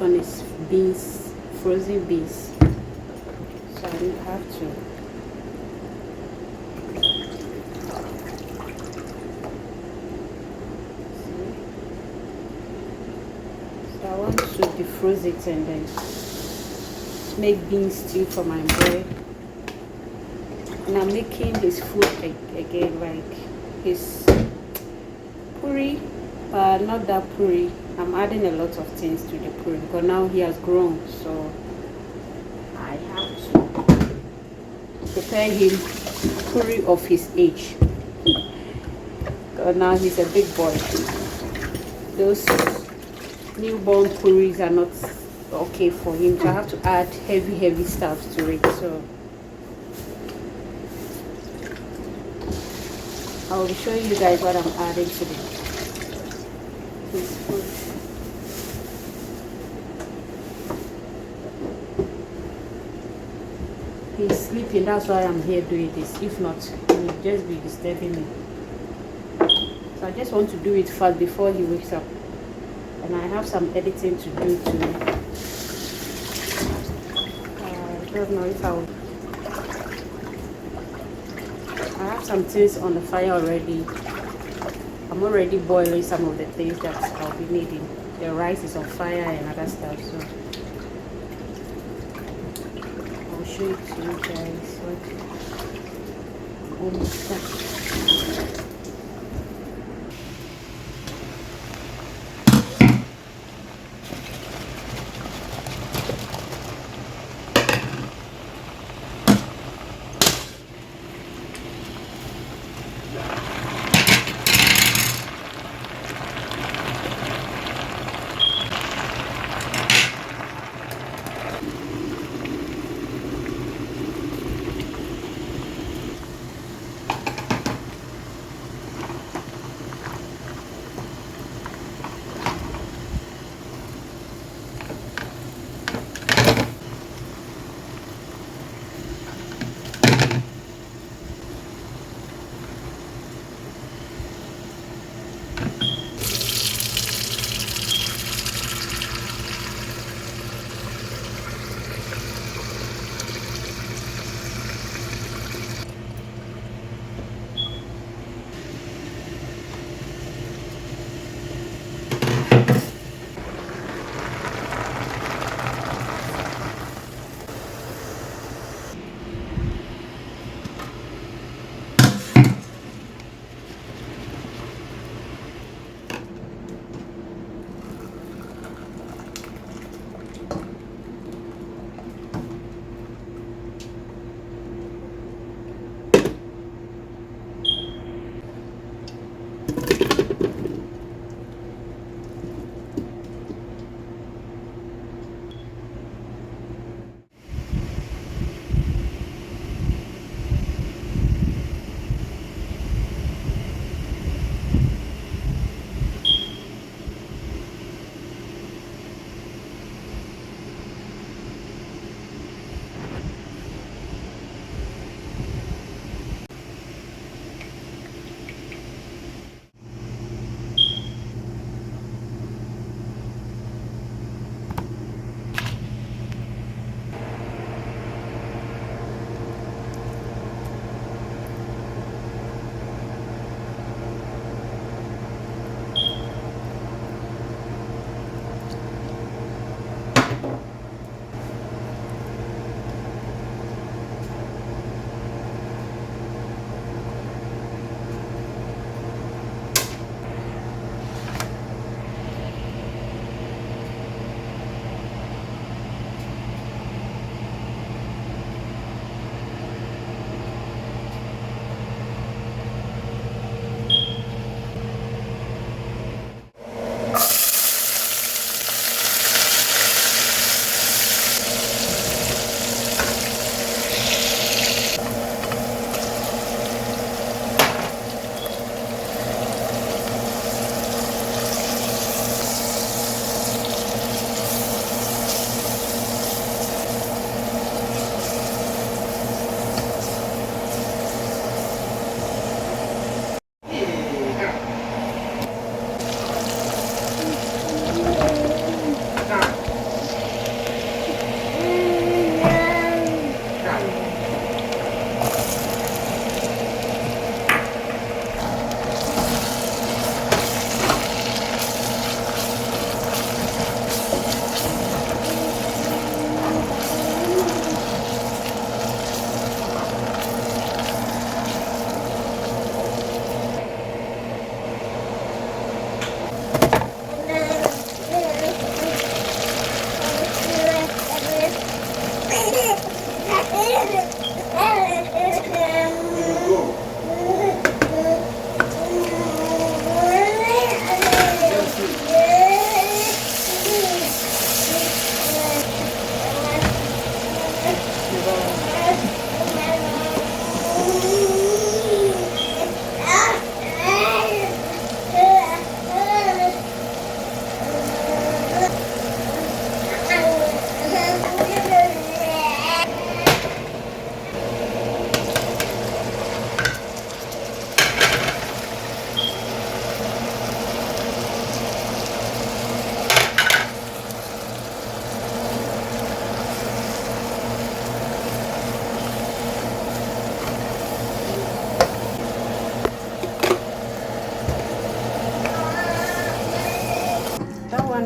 one is beans, frozen beans. So I have to. See? So I want to defroze it and then make bean stew for my boy. And I'm making his food again, like his puri, but not that puri. I'm adding a lot of things to the puri because now he has grown, so I have to prepare him puri of his age. Because now he's a big boy. Those newborn puris are not okay for him, so I have to add heavy stuff to it. So I will be showing you guys what I'm adding to his food. He's sleeping, that's why I'm here doing this. If not, he will just be disturbing me. So I just want to do it fast before he wakes up. And I have some editing to do too. I don't know if I will. I have some things on the fire already. I'm already boiling some of the things that I'll be needing. The rice is on fire and other stuff, so I'll show it to you guys. Almost done.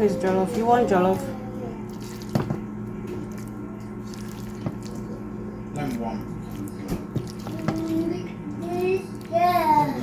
is jollof. You want jollof? Lemon one. Yeah.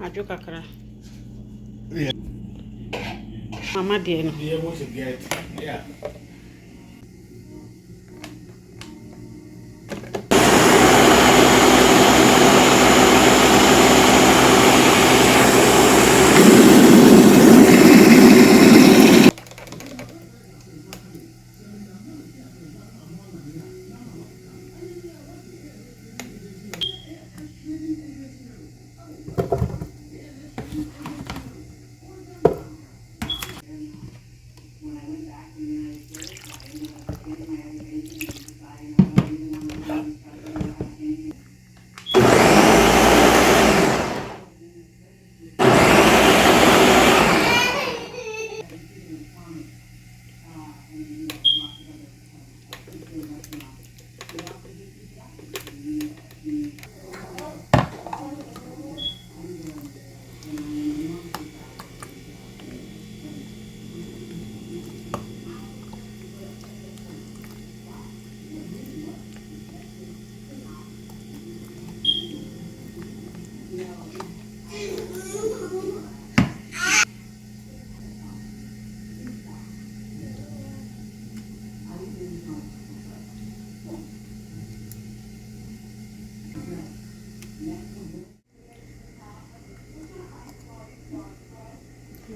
Ajo kakra. Yeah. Mama dear no. Be able to get, yeah.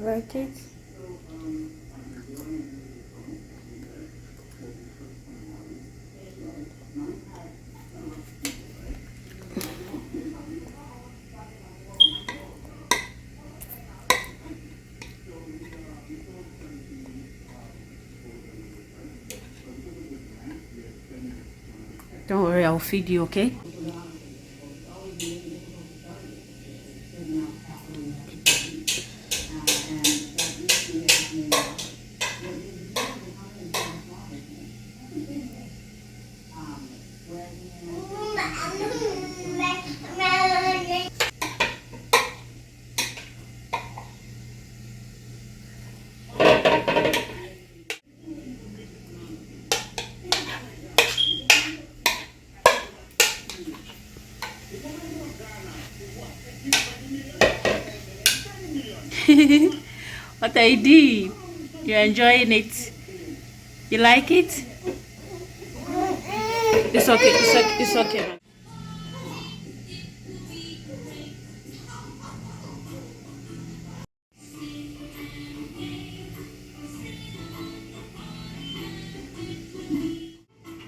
Like it? Don't worry, I'll feed you, okay? What I did? You're enjoying it? You like it? It's okay. It's okay.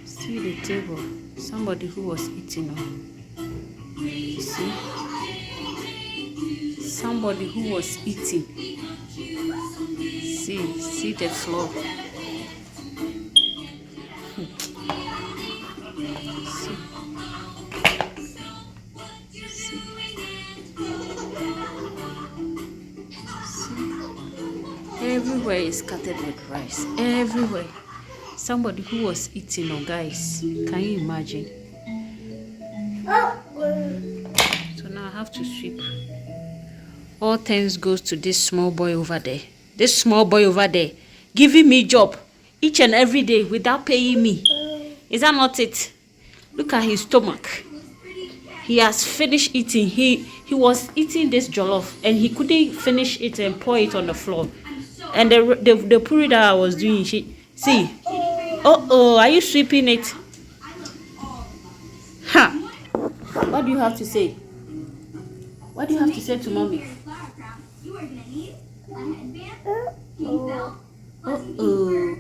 See the table. Somebody who was eating. You see? Somebody who was eating. See the floor. Everywhere is scattered with rice. Everywhere. Somebody who was eating, oh guys. Can you imagine? So now I have to sweep. All thanks goes to this small boy over there. This small boy over there giving me job each and every day without paying me. Is that not it? Look at his stomach. He has finished eating. He was eating this jollof and he couldn't finish it and pour it on the floor. And the puri that I was doing, see. Oh, are you sweeping it? Ha! What do you have to say? What do you have to say to mommy? Uh-oh.